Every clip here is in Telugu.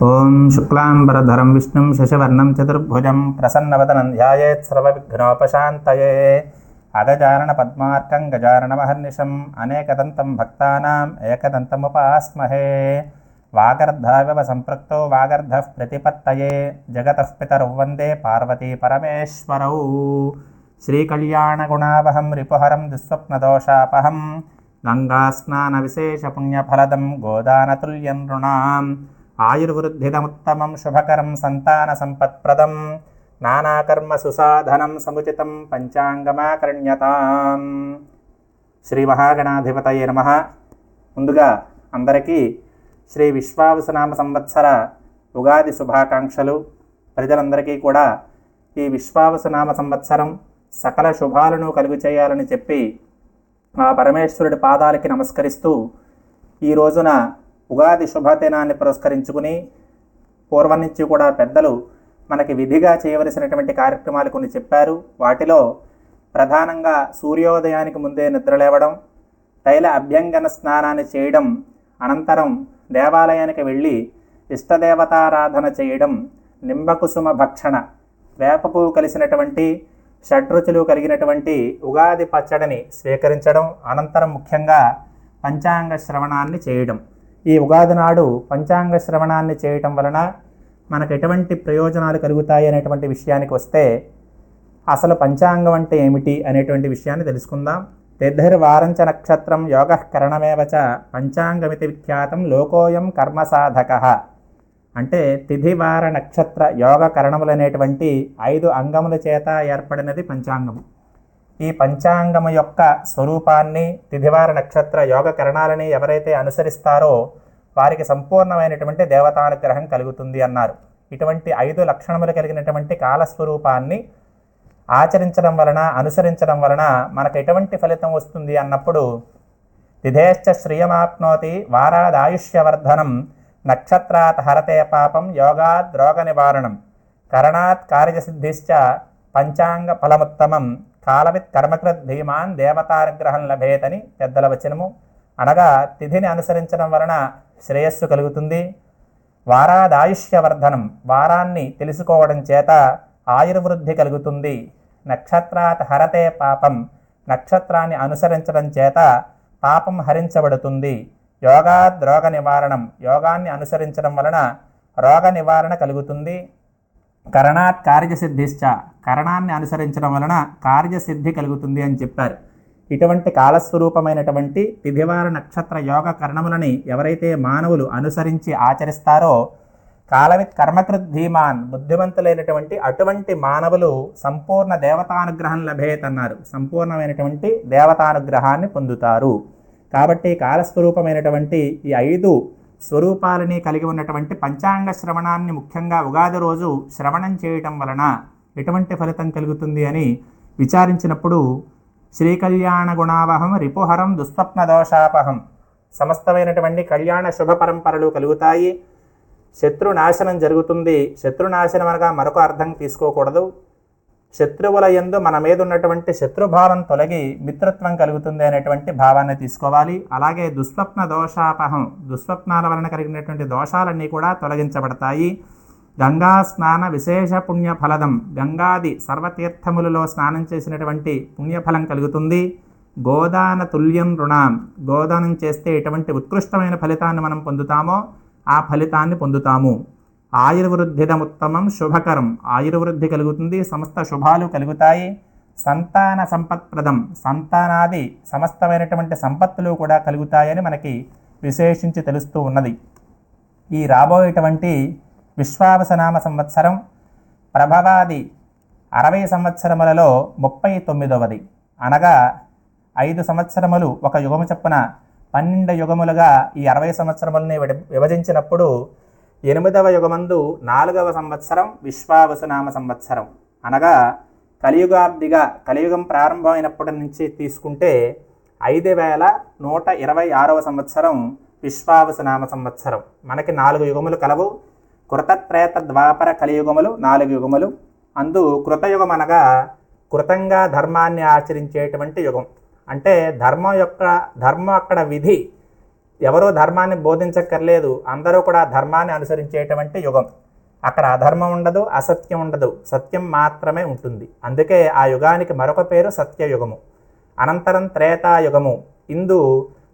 ఓం శుక్లాంబరధరం విష్ణుం శశివర్ణం చతుర్భుజం ప్రసన్నవదనం ధ్యాయేత్ సర్వవిఘ్నోపశాంతయే అగజానన పద్మార్కం గజాననమహర్నిశం అనేకదంతం భక్తానాం ఏకదంతముపాస్మహే వాగర్ధావివ సంపృక్తో వాగర్ధః ప్రతిపత్తయే జగతః పితరౌ వందే పార్వతీ పరమేశ్వరౌ శ్రీకళ్యాణగుణావహం రిపుహరం దుస్వప్నదోషాపహం గంగాస్నానవిశేషపుణ్యఫలదం గోదానతుల్యం నృణాం ఆయుర్వృద్ధిదముత్తమం శుభకరం సంతాన సంపత్ప్రదం నానాకర్మ సుసాధనం సముచితం పంచాంగమాకర్ణ్యతాం. శ్రీ మహాగణాధిపతయే నమః. ముందుగా అందరికీ శ్రీ విశ్వావసునామ సంవత్సర ఉగాది శుభాకాంక్షలు. ప్రజలందరికీ కూడా ఈ విశ్వావసునామ సంవత్సరం సకల శుభాలను కలుగు చేయాలని చెప్పి ఆ పరమేశ్వరుడి పాదాలకి నమస్కరిస్తూ ఈ రోజున ఉగాది శుభదినాన్ని పురస్కరించుకుని పూర్వం నుంచి కూడా పెద్దలు మనకి విధిగా చేయవలసినటువంటి కార్యక్రమాలు కొన్ని చెప్పారు. వాటిలో ప్రధానంగా సూర్యోదయానికి ముందే నిద్రలేవడం, తైల అభ్యంగన స్నానాన్ని చేయడం, అనంతరం దేవాలయానికి వెళ్ళి ఇష్టదేవతారాధన చేయడం, నింబకుసుమ భక్షణ, వేపపువ్వు కలిసినటువంటి షడ్రుచులు కలిగినటువంటి ఉగాది పచ్చడిని స్వీకరించడం, అనంతరం ముఖ్యంగా పంచాంగ శ్రవణాన్ని చేయడం. ఈ ఉగాది నాడు పంచాంగ శ్రవణాన్ని చేయటం వలన మనకు ఎటువంటి ప్రయోజనాలు కలుగుతాయి అనేటువంటి విషయానికి వస్తే అసలు పంచాంగం అంటే ఏమిటి అనేటువంటి విషయాన్ని తెలుసుకుందాం. తిథిర్వారంచ నక్షత్రం యోగః కరణమేవచ పంచాంగమితి విఖ్యాతం లోకోయం కర్మసాధకః. అంటే తిథివార నక్షత్ర యోగ కరణములు అనేటువంటి 5 అంగముల చేత ఏర్పడినది పంచాంగము. ఈ పంచాంగము యొక్క స్వరూపాన్ని, తిథివార నక్షత్ర యోగ కరణాలని ఎవరైతే అనుసరిస్తారో వారికి సంపూర్ణమైనటువంటి దేవతానుగ్రహం కలుగుతుంది అన్నారు. ఇటువంటి 5 లక్షణములు కలిగినటువంటి కాలస్వరూపాన్ని ఆచరించడం వలన, అనుసరించడం వలన మనకు ఎటువంటి ఫలితం వస్తుంది అన్నప్పుడు తిథేశ్చ శ్రియమాప్నోతి వారాదాయుష్యవర్ధనం నక్షత్రాత్ హరతే పాపం యోగాద్ రోగ నివారణం కరణాత్ కార్యసిద్ధిశ్చ పంచాంగ ఫలముత్తమం కాలవిత్ కర్మకృత్ ధీమాన్ దేవతానుగ్రహం లభేతని పెద్దల వచనము. అనగా తిథిని అనుసరించడం వలన శ్రేయస్సు కలుగుతుంది. వారాదాయుష్యవర్ధనం, వారాన్ని తెలుసుకోవడం చేత ఆయుర్వృద్ధి కలుగుతుంది. నక్షత్రాత్ హరతే పాపం, నక్షత్రాన్ని అనుసరించడం చేత పాపం హరించబడుతుంది. యోగాద్ రోగ నివారణం, యోగాన్ని అనుసరించడం వలన రోగ నివారణ కలుగుతుంది. కరణాత్ కార్యసిద్ధిశ్చ, కరణాన్ని అనుసరించడం వలన కార్యసిద్ధి కలుగుతుంది అని చెప్పారు. ఇటువంటి కాలస్వరూపమైనటువంటి తిథివార నక్షత్ర యోగ కరణములని ఎవరైతే మానవులు అనుసరించి ఆచరిస్తారో కాలవిత్ కర్మకృత్ ధీమాన్, బుద్ధిమంతులైనటువంటి అటువంటి మానవులు సంపూర్ణ దేవతానుగ్రహం లభేతన్నారు, సంపూర్ణమైనటువంటి దేవతానుగ్రహాన్ని పొందుతారు. కాబట్టి కాలస్వరూపమైనటువంటి ఈ 5 స్వరూపాలని కలిగి ఉన్నటువంటి పంచాంగ శ్రవణాన్ని ముఖ్యంగా ఉగాది రోజు శ్రవణం చేయటం వలన ఎటువంటి ఫలితం కలుగుతుంది అని విచారించినప్పుడు శ్రీకళ్యాణ గుణావహం రిపుహరం దుస్వప్న దోషాపహం, సమస్తమైనటువంటి కళ్యాణ శుభ పరంపరలు కలుగుతాయి. శత్రునాశనం జరుగుతుంది. శత్రునాశనం అనగా మరొక అర్థం తీసుకోకూడదు. శత్రువుల యందు మన మీద ఉన్నటువంటి శత్రుభావం తొలగి మిత్రత్వం కలుగుతుంది అనేటువంటి భావాన్ని తీసుకోవాలి. అలాగే దుస్వప్న దోషాపహం, దుస్వప్నాల వలన కలిగినటువంటి దోషాలన్నీ కూడా తొలగించబడతాయి. గంగా స్నాన విశేష పుణ్య ఫలదం, గంగాది సర్వతీర్థములలో స్నానం చేసినటువంటి పుణ్యఫలం కలుగుతుంది. గోదాన తుల్యం రుణాం, గోదానం చేస్తే ఎటువంటి ఉత్కృష్టమైన ఫలితాన్ని మనం పొందుతామో ఆ ఫలితాన్ని పొందుతాము. ఆయుర్వృద్ధిదముత్తమం శుభకరం, ఆయుర్వృద్ధి కలుగుతుంది, సమస్త శుభాలు కలుగుతాయి. సంతాన సంపత్ప్రదం, సంతానాది సమస్తమైనటువంటి సంపత్తులు కూడా కలుగుతాయని మనకి విశేషించి తెలుస్తూ ఉన్నది. ఈ రాబోయేటువంటి విశ్వావసునామ సంవత్సరం ప్రభవాది 60 సంవత్సరములలో 39వది. అనగా 5 సంవత్సరములు ఒక యుగము చొప్పున 12 యుగములుగా ఈ 60 సంవత్సరములని విభజించినప్పుడు 8వ యుగమందు 4వ సంవత్సరం విశ్వావసునామ సంవత్సరం. అనగా కలియుగాబ్దిగా, కలియుగం ప్రారంభమైనప్పటి నుంచి తీసుకుంటే 5126వ సంవత్సరం విశ్వావసునామ సంవత్సరం. మనకి 4 యుగములు కలవు. కృతత్రేత ద్వాపర కలియుగములు 4 యుగములు. అందు కృతయుగం అనగా కృతంగా ధర్మాన్ని ఆచరించేటువంటి యుగం. అంటే ధర్మం అక్కడ విధి ఎవరో ధర్మాన్ని బోధించక్కర్లేదు, అందరూ కూడా ధర్మాన్ని అనుసరించేటువంటి యుగం. అక్కడ అధర్మం ఉండదు, అసత్యం ఉండదు, సత్యం మాత్రమే ఉంటుంది. అందుకే ఆ యుగానికి మరొక పేరు సత్యయుగము. అనంతరం త్రేతాయుగము. ఇందు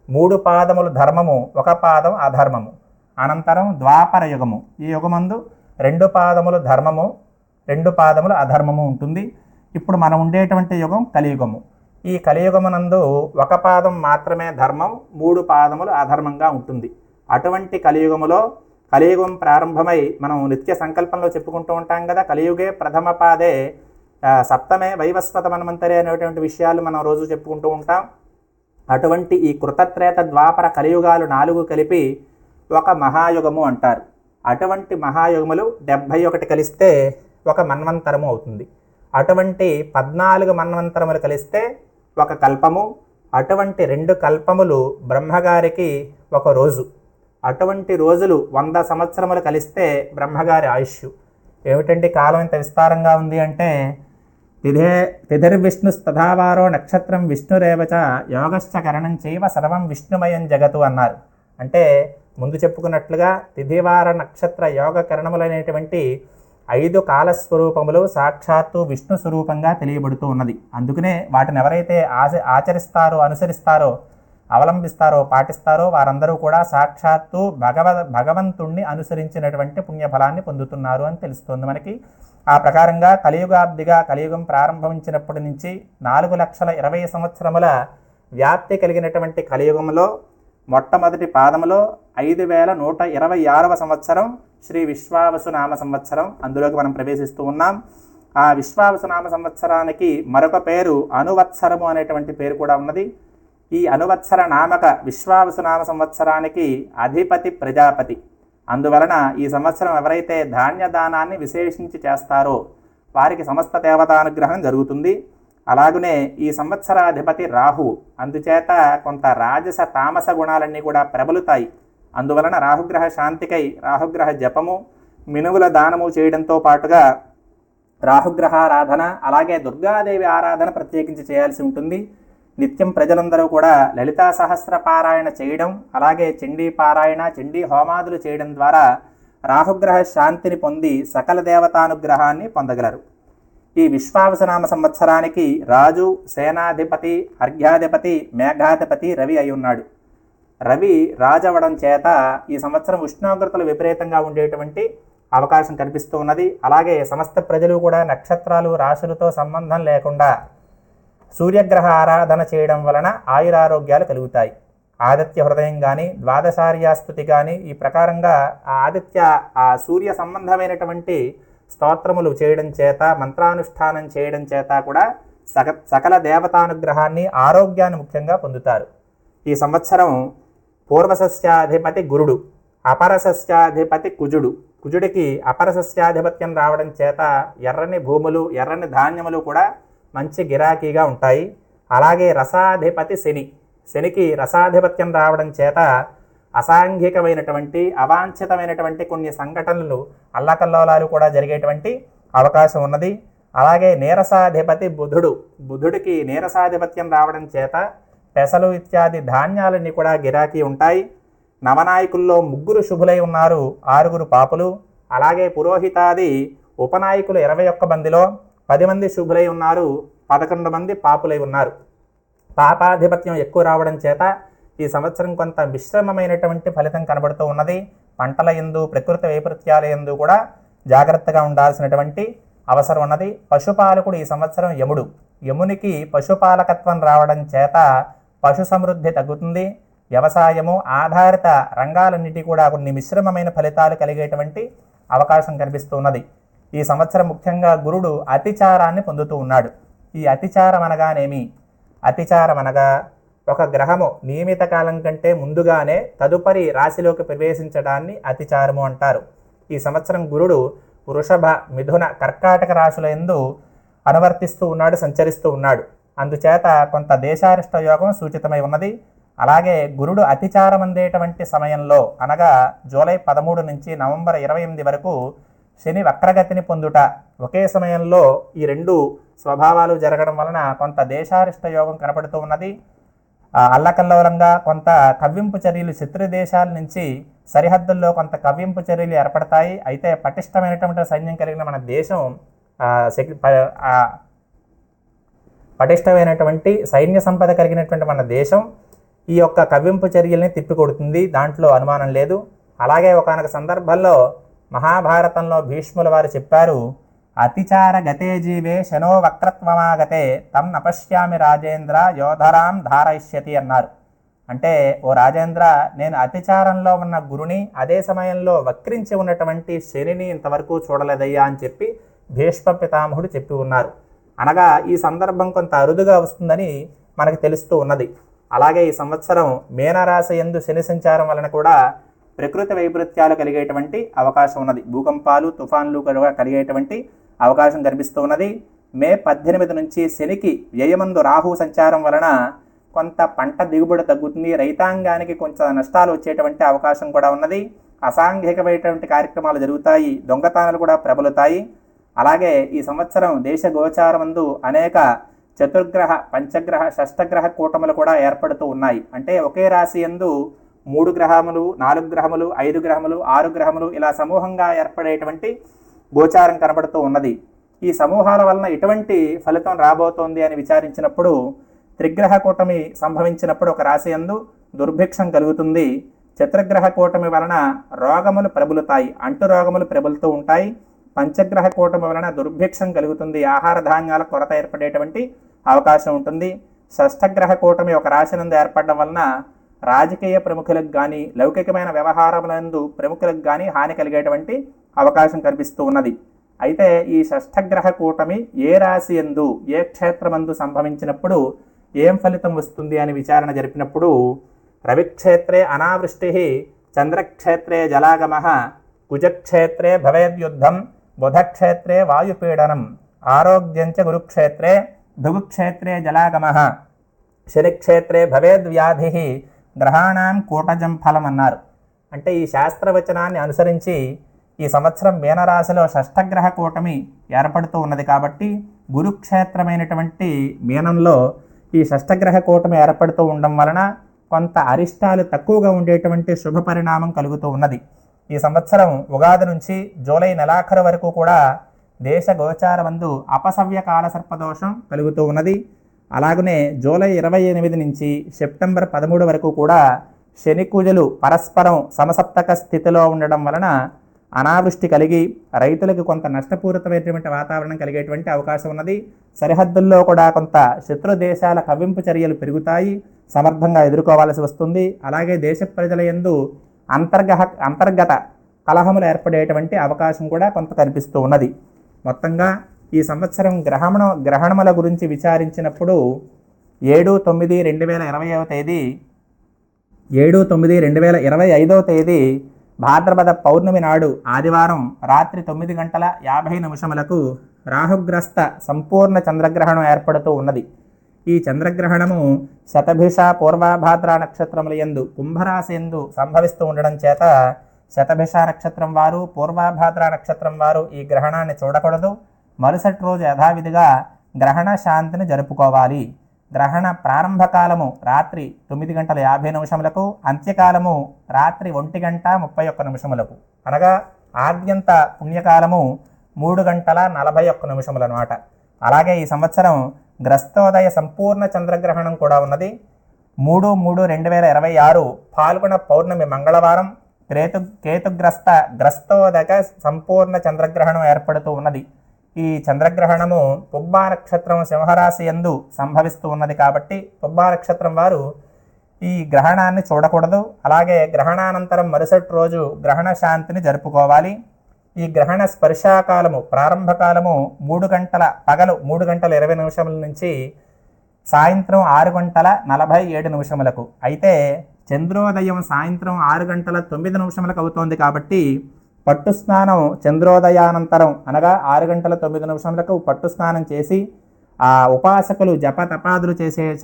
3 పాదములు ధర్మము, 1 పాదం అధర్మము. అనంతరం ద్వాపర యుగము. ఈ యుగమందు 2 పాదములు ధర్మము, 2 పాదములు అధర్మము ఉంటుంది. ఇప్పుడు మనం ఉండేటువంటి యుగం కలియుగము. ఈ కలియుగమునందు 1 పాదం మాత్రమే ధర్మం, 3 పాదములు అధర్మంగా ఉంటుంది. అటువంటి కలియుగములో కలియుగం ప్రారంభమై మనం నిత్య సంకల్పంలో చెప్పుకుంటూ ఉంటాం కదా, కలియుగే ప్రథమ పాదే సప్తమే వైవస్వత మన్వంతరే అనేటువంటి విషయాలు మనం రోజు చెప్పుకుంటూ ఉంటాం. అటువంటి ఈ కృతత్రేత ద్వాపర కలియుగాలు 4 కలిపి ఒక మహాయుగము అంటారు. అటువంటి మహాయుగములు 71 కలిస్తే ఒక మన్వంతరము అవుతుంది. అటువంటి 14 మన్వంతరములు కలిస్తే ఒక కల్పము. అటువంటి 2 కల్పములు బ్రహ్మగారికి ఒక రోజు. అటువంటి రోజులు 100 సంవత్సరములు కలిస్తే బ్రహ్మగారి ఆయుష్. ఏమిటండి కాలం ఇంత విస్తారంగా ఉంది అంటే, తిథిర్విష్ణుస్తథావారో నక్షత్రం విష్ణురేవచ యోగశ్చ కరణం చైవ సర్వం విష్ణుమయం జగతు అన్నారు. అంటే ముందు చెప్పుకున్నట్లుగా తిథివార నక్షత్ర యోగ కరణములైనటువంటి 5 కాలస్వరూపములు సాక్షాత్తు విష్ణు స్వరూపంగా తెలియబడుతూ ఉన్నది. అందుకనే వాటిని ఎవరైతే ఆచరిస్తారో, అనుసరిస్తారో, అవలంబిస్తారో, పాటిస్తారో వారందరూ కూడా సాక్షాత్తు భగవంతుణ్ణి అనుసరించినటువంటి పుణ్యఫలాన్ని పొందుతున్నారు అని తెలుస్తుంది మనకి. ఆ ప్రకారంగా కలియుగాబ్దిగా కలియుగం ప్రారంభించినప్పటి నుంచి 4,20,000 సంవత్సరముల వ్యాప్తి కలిగినటువంటి కలియుగంలో మొట్టమొదటి పాదములో 5,126వ సంవత్సరం శ్రీ విశ్వావసునామ సంవత్సరం. అందులోకి మనం ప్రవేశిస్తూ ఉన్నాం. ఆ విశ్వావసునామ సంవత్సరానికి మరొక పేరు అనువత్సరము అనేటువంటి పేరు కూడా ఉన్నది. ఈ అనువత్సర నామక విశ్వావసునామ సంవత్సరానికి అధిపతి ప్రజాపతి. అందువలన ఈ సంవత్సరం ఎవరైతే ధాన్యదానాన్ని విశేషించి చేస్తారో వారికి సమస్త దేవతానుగ్రహం జరుగుతుంది. అలాగనే ఈ సంవత్సరాధిపతి రాహువు. అందుచేత కొంత రాజస తామస గుణాలన్నీ కూడా ప్రబలుతాయి. అందువలన రాహుగ్రహ శాంతికై రాహుగ్రహ జపము, మినువుల దానము చేయడంతో పాటుగా రాహుగ్రహారాధన, అలాగే దుర్గాదేవి ఆరాధన ప్రత్యేకించి చేయాల్సి ఉంటుంది. నిత్యం ప్రజలందరూ కూడా లలితా సహస్ర పారాయణ చేయడం, అలాగే చండీ పారాయణ, చండీ హోమాదులు చేయడం ద్వారా రాహుగ్రహ శాంతిని పొంది సకల దేవతానుగ్రహాన్ని పొందగలరు. ఈ విశ్వావసునామ సంవత్సరానికి రాజు, సేనాధిపతి, అర్ఘ్యాధిపతి, మేఘాధిపతి రవి అయి ఉన్నాడు. రవి రాజవడం చేత ఈ సంవత్సరం ఉష్ణోగ్రతలు విపరీతంగా ఉండేటువంటి అవకాశం కనిపిస్తూ ఉన్నది. అలాగే సమస్త ప్రజలు కూడా నక్షత్రాలు, రాశులతో సంబంధం లేకుండా సూర్యగ్రహ ఆరాధన చేయడం వలన ఆయురారోగ్యాలు కలుగుతాయి. ఆదిత్య హృదయం కానీ, ద్వాదశార్యాస్తుతి కానీ, ఈ ప్రకారంగా ఆ సూర్య సంబంధమైనటువంటి స్తోత్రములు చేయడం చేత, మంత్రానుష్ఠానం చేయడం చేత కూడా సకల దేవతానుగ్రహాన్ని, ఆరోగ్యాన్ని ముఖ్యంగా పొందుతారు. ఈ సంవత్సరం పూర్వసస్యాధిపతి గురుడు, అపరసస్యాధిపతి కుజుడు. కుజుడికి అపరసస్యాధిపత్యం రావడం చేత ఎర్రని భూములు, ఎర్రని ధాన్యములు కూడా మంచి గిరాకీగా ఉంటాయి. అలాగే రసాధిపతి శని. శనికి రసాధిపత్యం రావడం చేత అసాంఘికమైనటువంటి, అవాంఛితమైనటువంటి కొన్ని సంఘటనలు, అల్లకల్లోలాలు కూడా జరిగేటువంటి అవకాశం ఉన్నది. అలాగే నీరసాధిపతి బుధుడు. బుధుడికి నీరసాధిపత్యం రావడం చేత పెసలు ఇత్యాది ధాన్యాలన్నీ కూడా గిరాకీ ఉంటాయి. నవనాయకుల్లో 3 శుభులై ఉన్నారు, 6 పాపులు. అలాగే పురోహితాది ఉపనాయకులు 21 మందిలో 10 మంది శుభులై ఉన్నారు, 11 మంది పాపులై ఉన్నారు. పాపాధిపత్యం ఎక్కువ రావడం చేత ఈ సంవత్సరం కొంత మిశ్రమమైనటువంటి ఫలితం కనబడుతూ ఉన్నది. పంటల యందు, ప్రకృతి వైపరీత్యాల యందు కూడా జాగ్రత్తగా ఉండాల్సినటువంటి అవసరం ఉన్నది. పశుపాలకుడు ఈ సంవత్సరం యముడు. యమునికి పశుపాలకత్వం రావడం చేత పశు సమృద్ధి తగ్గుతుంది. వ్యవసాయము ఆధారిత రంగాలన్నిటి కూడా కొన్ని మిశ్రమమైన ఫలితాలు కలిగేటువంటి అవకాశం కనిపిస్తున్నది. ఈ సంవత్సరం ముఖ్యంగా గురుడు అతిచారాన్ని పొందుతూ ఉన్నాడు. ఈ అతిచారం అనగానేమి? అతిచారం అనగా ఒక గ్రహము నియమిత కాలం కంటే ముందుగానే తదుపరి రాశిలోకి ప్రవేశించడాన్ని అతిచారము అంటారు. ఈ సంవత్సరం గురుడు వృషభ, మిథున, కర్కాటక రాశుల యందు అనువర్తిస్తూ ఉన్నాడు, సంచరిస్తూ ఉన్నాడు. అందుచేత కొంత దేశారిష్ట యోగం సూచితమై ఉన్నది. అలాగే గురుడు అతిచారం అందేటువంటి సమయంలో, అనగా జూలై 13 నుంచి నవంబర్ 28 వరకు శని వక్రగతిని పొందుట, ఒకే సమయంలో ఈ 2 స్వభావాలు జరగడం వలన కొంత దేశారిష్ట యోగం కనపడుతూ ఉన్నది. అల్లకల్లోలంగా కొంత కవ్వింపు చర్యలు శత్రు దేశాల నుంచి సరిహద్దుల్లో కొంత కవ్వింపు చర్యలు ఏర్పడతాయి. అయితే పటిష్టమైనటువంటి సైన్యం కలిగిన మన దేశం పటిష్టమైనటువంటి సైన్య సంపద కలిగినటువంటి మన దేశం ఈ యొక్క కవ్వింపు చర్యల్ని తిప్పికొడుతుంది, దాంట్లో అనుమానం లేదు. అలాగే ఒకానొక సందర్భంలో మహాభారతంలో భీష్ముల వారు చెప్పారు, అతిచార గతే జీవే శనో వక్రత్వమాగతే తం నపశ్యామి రాజేంద్ర యోధరాం ధారయిష్యతి అన్నారు. అంటే ఓ రాజేంద్ర, నేను అతిచారంలో ఉన్న గురుని అదే సమయంలో వక్రించి ఉన్నటువంటి శనిని ఇంతవరకు చూడలేదయ్యా అని చెప్పి భీష్మ పితామహుడు చెప్పి ఉన్నారు. అనగా ఈ సందర్భం కొంత అరుదుగా వస్తుందని మనకు తెలుస్తూ ఉన్నది. అలాగే ఈ సంవత్సరం మీనరాశి యందు శని సంచారం వలన కూడా ప్రకృతి వైపరీత్యాలు కలిగేటువంటి అవకాశం ఉన్నది. భూకంపాలు, తుఫాన్లు కలిగేటువంటి అవకాశం కనిపిస్తూ ఉన్నది. మే 18 నుంచి శనికి వ్యయమందు రాహు సంచారం వలన కొంత పంట దిగుబడి తగ్గుతుంది, రైతాంగానికి కొంచెం నష్టాలు వచ్చేటువంటి అవకాశం కూడా ఉన్నది. అసాంఘికమైనటువంటి కార్యక్రమాలు జరుగుతాయి, దొంగతనాలు కూడా ప్రబలుతాయి. అలాగే ఈ సంవత్సరం దేశ గోచారమందు అనేక చతుర్గ్రహ, పంచగ్రహ, షష్టగ్రహ కూటములు కూడా ఏర్పడుతూ ఉన్నాయి. అంటే ఒకే రాశి యందు 3 గ్రహములు, 4 గ్రహములు, 5 గ్రహములు, 6 గ్రహములు ఇలా సమూహంగా ఏర్పడేటువంటి గోచారం కనబడుతూ ఉన్నది. ఈ సమూహాల వలన ఎటువంటి ఫలితం రాబోతోంది అని విచారించినప్పుడు త్రిగ్రహ కూటమి సంభవించినప్పుడు ఒక రాశి యందు దుర్భిక్షం కలుగుతుంది. చతుర్గ్రహ కూటమి వలన రోగములు ప్రబలుతాయి, అంటు రోగములు ప్రబలుతూ ఉంటాయి. పంచగ్రహ కూటమి వలన దుర్భిక్షం కలుగుతుంది, ఆహార ధాన్యాల కొరత ఏర్పడేటువంటి అవకాశం ఉంటుంది. షష్టగ్రహ కూటమి ఒక రాశి నందు ఏర్పడడం వలన రాజకీయ ప్రముఖులకు కానీ, లౌకికమైన వ్యవహారములందు ప్రముఖులకు కానీ హాని కలిగేటువంటి అవకాశం కనిపిస్తూ ఉన్నది. అయితే ఈ షష్టగ్రహ కూటమి ఏ రాశి యందు, ఏ క్షేత్రమందు సంభవించినప్పుడు ఏం ఫలితం వస్తుంది అని విచారణ జరిపినప్పుడు రవిక్షేత్రే అనావృష్టి, చంద్రక్షేత్రే జలాగమ, కుజక్షేత్రే భవేద్యుద్ధం, బుధక్షేత్రే వాయుపీడనం, ఆరోగ్యంచ గురుక్షేత్రే, భృగుక్షేత్రే జలాగమ, శనిక్షేత్రే భవేద్వ్యాధి, గ్రహాణం కూటజం ఫలం అన్నారు. అంటే ఈ శాస్త్రవచనాన్ని అనుసరించి ఈ సంవత్సరం మీనరాశిలో షష్టగ్రహ కూటమి ఏర్పడుతూ ఉన్నది కాబట్టి గురుక్షేత్రమైనటువంటి మీనంలో ఈ షష్టగ్రహ కూటమి ఏర్పడుతూ ఉండడం వలన కొంత అరిష్టాలు తక్కువగా ఉండేటువంటి శుభ పరిణామం కలుగుతూ ఉన్నది. ఈ సంవత్సరం ఉగాది నుంచి జూలై నెలాఖరు వరకు కూడా దేశ గోచారమందు అపసవ్య కాల సర్పదోషం కలుగుతూ ఉన్నది. అలాగనే జూలై 28 నుంచి సెప్టెంబర్ 13 వరకు కూడా శని కుజులు పరస్పరం సమసప్తక స్థితిలో ఉండడం వలన అనావృష్టి కలిగి రైతులకు కొంత నష్టపూరితమైనటువంటి వాతావరణం కలిగేటువంటి అవకాశం ఉన్నది. సరిహద్దుల్లో కూడా కొంత శత్రు దేశాల కవ్వింపు చర్యలు పెరుగుతాయి, సమర్థంగా ఎదుర్కోవాల్సి వస్తుంది. అలాగే దేశ ప్రజల యందు అంతర్గత కలహములు ఏర్పడేటువంటి అవకాశం కూడా కొంత కనిపిస్తూ ఉన్నది. మొత్తంగా ఈ సంవత్సరం గ్రహణముల గురించి విచారించినప్పుడు 7/9/2020 తేదీ 7/9/2025 తేదీ భాద్రపద పౌర్ణమి నాడు ఆదివారం రాత్రి 9:50 రాహుగ్రస్త సంపూర్ణ చంద్రగ్రహణం ఏర్పడుతూ ఉన్నది. ఈ చంద్రగ్రహణము శతభిష పూర్వభాద్ర నక్షత్రముల యందు కుంభరాశి యందు సంభవిస్తూ ఉండడం చేత శతభిష నక్షత్రం వారు, పూర్వభాద్ర నక్షత్రం వారు ఈ గ్రహణాన్ని చూడకూడదు. మరుసటి రోజు యథావిధిగా గ్రహణ శాంతిని జరుపుకోవాలి. గ్రహణ ప్రారంభ కాలము రాత్రి 9:50, అంత్యకాలము రాత్రి 1:31 అనగా ఆద్యంత పుణ్యకాలము 3:41 అన్నమాట. అలాగే ఈ సంవత్సరం గ్రస్తోదయ సంపూర్ణ చంద్రగ్రహణం కూడా ఉన్నది. 3/3/2026 ఫాల్గుణ పౌర్ణమి మంగళవారం గ్రస్తోదక సంపూర్ణ చంద్రగ్రహణం ఏర్పడుతూ ఉన్నది. ఈ చంద్రగ్రహణము పుబ్బా నక్షత్రం సింహరాశి యందు సంభవిస్తూ ఉన్నది కాబట్టి పుబ్బా నక్షత్రం వారు ఈ గ్రహణాన్ని చూడకూడదు. అలాగే గ్రహణానంతరం మరుసటి రోజు గ్రహణ శాంతిని జరుపుకోవాలి. ఈ గ్రహణ స్పర్శాకాలము ప్రారంభకాలము 3 గంటల 20 నుంచి సాయంత్రం 6:47. అయితే చంద్రోదయం సాయంత్రం 6:09 అవుతోంది కాబట్టి పట్టు స్నానం చంద్రోదయానంతరం అనగా 6:09 పట్టు స్నానం చేసి ఆ ఉపాసకులు జప తపాదులు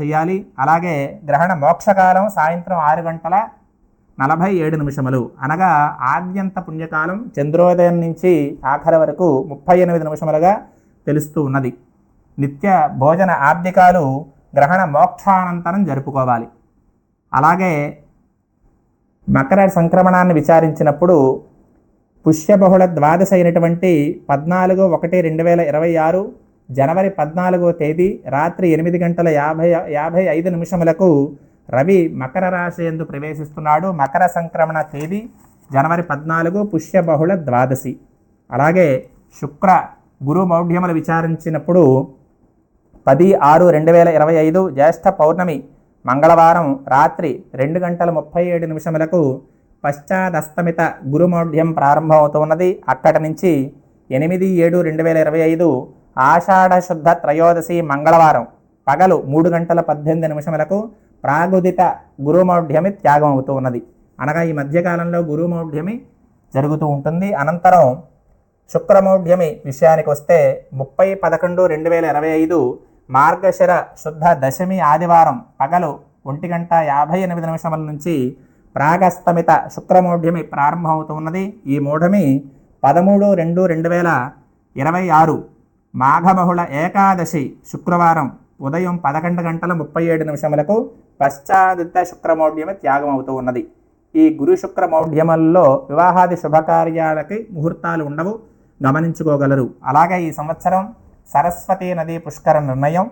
చేయాలి. అలాగే గ్రహణ మోక్షకాలం సాయంత్రం 6:47 అనగా ఆద్యంత పుణ్యకాలం చంద్రోదయం నుంచి ఆఖరి వరకు 38 నిమిషములుగా తెలుస్తూ ఉన్నది. నిత్య భోజన ఆబ్దికాలు గ్రహణ మోక్షానంతరం జరుపుకోవాలి. అలాగే మకర సంక్రమణాన్ని విచారించినప్పుడు పుష్యబహుళ ద్వాదశి అయినటువంటి 14/1/2026 జనవరి 14వ తేదీ రాత్రి 8:55 రవి మకర రాశి యందు ప్రవేశిస్తున్నాడు. మకర సంక్రమణ తేదీ జనవరి 14 పుష్యబహుళ ద్వాదశి. అలాగే శుక్ర గురు మౌఢ్యములు విచారించినప్పుడు 10/6/2025 జ్యేష్ఠ పౌర్ణమి మంగళవారం రాత్రి 2:37 పశ్చాదస్తమిత గురుమౌఢ్యం ప్రారంభమవుతున్నది. అక్కడి నుంచి 8/7/2025 ఆషాఢ శుద్ధ త్రయోదశి మంగళవారం పగలు 3:18 ప్రాగుదిత గురుమౌఢ్యమి త్యాగం అవుతూ ఉన్నది. అనగా ఈ మధ్యకాలంలో గురుమౌఢ్యమి జరుగుతూ ఉంటుంది. అనంతరం శుక్రమౌఢ్యమి విషయానికి వస్తే 30/11/2025 మార్గశిర శుద్ధ దశమి ఆదివారం పగలు 1:58 నుంచి ప్రాగస్తమిత శుక్రమౌఢ్యమి ప్రారంభమవుతున్నది. ఈ మౌఢమి 13/2/2026 మాఘబహుళ ఏకాదశి శుక్రవారం ఉదయం 11:37 పశ్చాదిత శుక్రమౌఢ్యమి త్యాగం అవుతూ ఉన్నది. ఈ గురు శుక్ర మౌఢ్యములలో వివాహాది శుభకార్యాలకి ముహూర్తాలు ఉండవు, గమనించుకోగలరు. అలాగే ఈ సంవత్సరం సరస్వతీ నదీ పుష్కర నిర్ణయం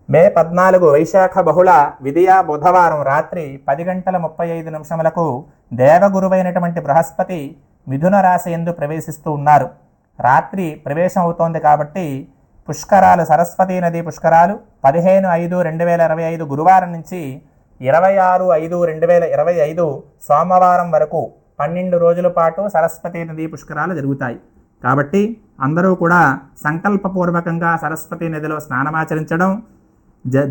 మే 14 వైశాఖ బహుళ విదియ బుధవారం రాత్రి 10:35 దేవగురువైనటువంటి బృహస్పతి మిథున రాశి యందు ప్రవేశిస్తూ ఉన్నారు. రాత్రి ప్రవేశం అవుతోంది కాబట్టి పుష్కరాలు సరస్వతీ నదీ పుష్కరాలు 15/5/2025 గురువారం నుంచి 26/5/2025 సోమవారం వరకు 12 రోజుల పాటు సరస్వతీ నదీ పుష్కరాలు జరుగుతాయి. కాబట్టి అందరూ కూడా సంకల్పపూర్వకంగా సరస్వతీ నదిలో స్నానమాచరించడం,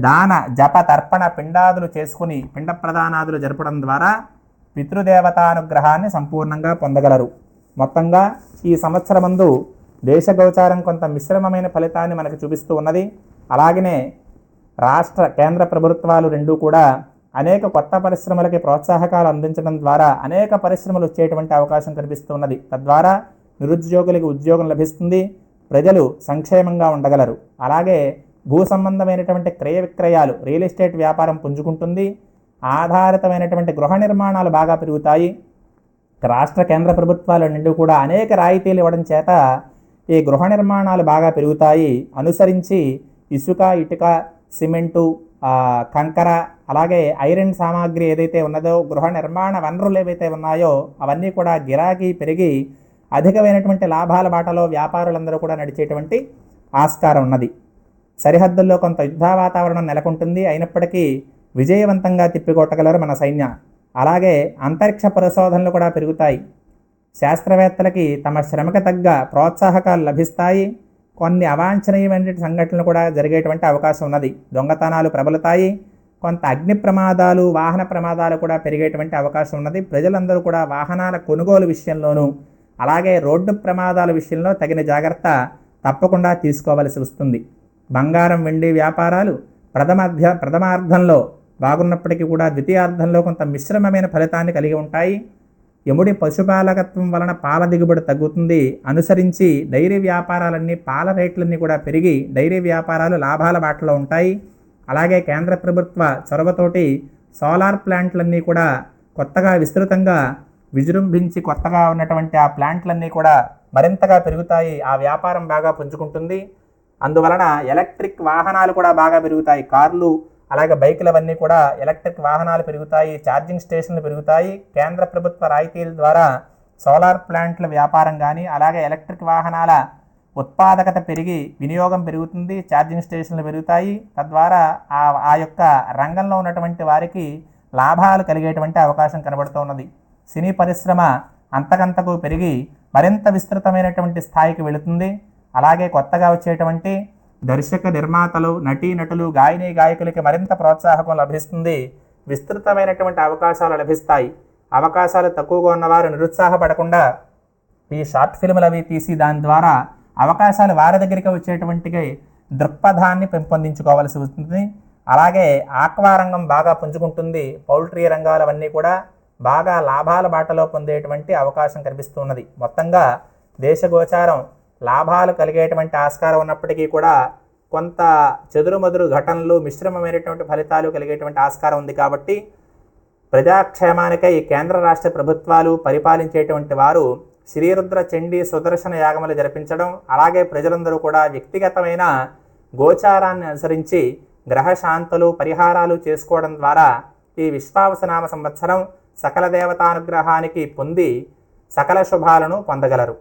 దాన జప తర్పణ పిండాదులు చేసుకుని పిండ ప్రదానాదులు జరపడం ద్వారా పితృదేవతానుగ్రహాన్ని సంపూర్ణంగా పొందగలరు. మొత్తంగా ఈ సంవత్సరమందు దేశగోచారం కొంత మిశ్రమమైన ఫలితాన్ని మనకు చూపిస్తూ ఉన్నది. అలాగనే రాష్ట్ర కేంద్ర ప్రభుత్వాలు రెండూ కూడా అనేక కొత్త పరిశ్రమలకి ప్రోత్సాహకాలు అందించడం ద్వారా అనేక పరిశ్రమలు వచ్చేటువంటి అవకాశం కనిపిస్తున్నది. తద్వారా నిరుద్యోగులకు ఉద్యోగం లభిస్తుంది, ప్రజలు సంక్షేమంగా ఉండగలరు. అలాగే భూ సంబంధమైనటువంటి క్రయ విక్రయాలు రియల్ ఎస్టేట్ వ్యాపారం పుంజుకుంటుంది. ఆధారితమైనటువంటి గృహ నిర్మాణాలు బాగా పెరుగుతాయి. రాష్ట్ర కేంద్ర ప్రభుత్వాల నుండి కూడా అనేక రాయితీలు ఇవ్వడం చేత ఈ గృహ నిర్మాణాలు బాగా పెరుగుతాయి. అనుసరించి ఇసుక, ఇటుక, సిమెంటు, కంకర, అలాగే ఐరన్ సామాగ్రి ఏదైతే ఉన్నదో, గృహ నిర్మాణ వనరులు ఏవైతే ఉన్నాయో అవన్నీ కూడా గిరాకీ పెరిగి అధికమైనటువంటి లాభాల బాటలో వ్యాపారులందరూ కూడా నడిచేటువంటి ఆస్కారం ఉన్నది. సరిహద్దుల్లో కొంత యుద్ధ వాతావరణం నెలకొంటుంది. అయినప్పటికీ విజయవంతంగా తిప్పికొట్టగలరు మన సైన్యం. అలాగే అంతరిక్ష పరిశోధనలు కూడా పెరుగుతాయి. శాస్త్రవేత్తలకి తమ శ్రమకు తగ్గ ప్రోత్సాహకాలు లభిస్తాయి. కొన్ని అవాంఛనీయమైన సంఘటనలు కూడా జరిగేటువంటి అవకాశం ఉన్నది. దొంగతనాలు ప్రబలుతాయి. కొంత అగ్ని ప్రమాదాలు, వాహన ప్రమాదాలు కూడా పెరిగేటువంటి అవకాశం ఉన్నది. ప్రజలందరూ కూడా వాహనాల కొనుగోలు విషయంలోనూ అలాగే రోడ్డు ప్రమాదాల విషయంలో తగిన జాగ్రత్త తప్పకుండా తీసుకోవలసి వస్తుంది. బంగారం, వెండి వ్యాపారాలు ప్రథమార్థంలో బాగున్నప్పటికీ కూడా ద్వితీయార్థంలో కొంత మిశ్రమమైన ఫలితాన్ని కలిగి ఉంటాయి. యముడి పశుపాలకత్వం వలన పాల దిగుబడి తగ్గుతుంది. అనుసరించి డైరీ వ్యాపారాలన్నీ, పాల రేట్లన్నీ కూడా పెరిగి డైరీ వ్యాపారాలు లాభాల బాటలో ఉంటాయి. అలాగే కేంద్ర ప్రభుత్వ చొరవతోటి సోలార్ ప్లాంట్లన్నీ కూడా కొత్తగా విస్తృతంగా విజృంభించి కొత్తగా ఉన్నటువంటి ఆ ప్లాంట్లన్నీ కూడా మరింతగా పెరుగుతాయి. ఆ వ్యాపారం బాగా పుంజుకుంటుంది. అందువలన ఎలక్ట్రిక్ వాహనాలు కూడా బాగా పెరుగుతాయి. కార్లు, అలాగే బైకులవన్నీ కూడా ఎలక్ట్రిక్ వాహనాలు పెరుగుతాయి. ఛార్జింగ్ స్టేషన్లు పెరుగుతాయి. కేంద్ర ప్రభుత్వ రాయితీల ద్వారా సోలార్ ప్లాంట్ల వ్యాపారం కానీ, అలాగే ఎలక్ట్రిక్ వాహనాల ఉత్పాదకత పెరిగి వినియోగం పెరుగుతుంది. ఛార్జింగ్ స్టేషన్లు పెరుగుతాయి. తద్వారా ఆ యొక్క రంగంలో ఉన్నటువంటి వారికి లాభాలు కలిగేటువంటి అవకాశం కనబడుతున్నది. సినీ పరిశ్రమ అంతకంతకు పెరిగి మరింత విస్తృతమైనటువంటి స్థాయికి వెళుతుంది. అలాగే కొత్తగా వచ్చేటువంటి దర్శక నిర్మాతలు, నటీనటులు, గాయని గాయకులకి మరింత ప్రోత్సాహకం లభిస్తుంది. విస్తృతమైనటువంటి అవకాశాలు లభిస్తాయి. అవకాశాలు తక్కువగా ఉన్నవారు నిరుత్సాహపడకుండా ఈ షార్ట్ ఫిల్మ్లు అవి తీసి దాని ద్వారా అవకాశాలు వారి దగ్గరికి వచ్చేటువంటి దృక్పథాన్ని పెంపొందించుకోవాల్సి వస్తుంది. అలాగే ఆక్వా రంగం బాగా పుంజుకుంటుంది. పౌల్ట్రీ రంగాలవన్నీ కూడా బాగా లాభాల బాటలో పొందేటువంటి అవకాశం కనిపిస్తున్నది. మొత్తంగా దేశగోచారం లాభాలు కలిగేటువంటి ఆస్కారం ఉన్నప్పటికీ కూడా కొంత చెదురుమదురు ఘటనలు, మిశ్రమమైనటువంటి ఫలితాలు కలిగేటువంటి ఆస్కారం ఉంది. కాబట్టి ప్రజాక్షేమానికై కేంద్ర రాష్ట్ర ప్రభుత్వాలు పరిపాలించేటువంటి వారు శ్రీరుద్ర చండీ సుదర్శన యాగములు జరిపించడం, అలాగే ప్రజలందరూ కూడా వ్యక్తిగతమైన గోచారాన్ని అనుసరించి గ్రహశాంతులు పరిహారాలు చేసుకోవడం ద్వారా ఈ విశ్వావసనామ సంవత్సరం సకల దేవతానుగ్రహానికి పొంది సకల శుభాలను పొందగలరు.